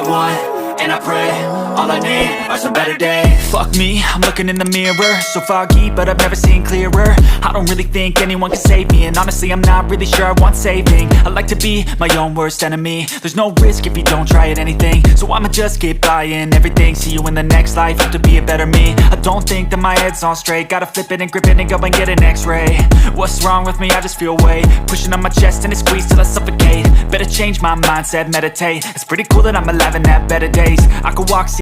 I want, and I pray, all I need are some better days. Fuck me, I'm looking in the mirror, so foggy, but I've never seen clearer. I don't really think anyone can save me, and honestly I'm not really sure I want saving. I like to be my own worst enemy. There's no risk if you don't try at anything, so I'ma just keep buying everything. See you in the next life, have to be a better me. I don't think that my head's on straight, gotta flip it and grip it and go and get an x-ray. What's wrong with me? I just feel weight pushing on my chest and it squeezes till I suffocate. Better change my mindset, meditate. It's pretty cool that I'm alive and have better days. I could walk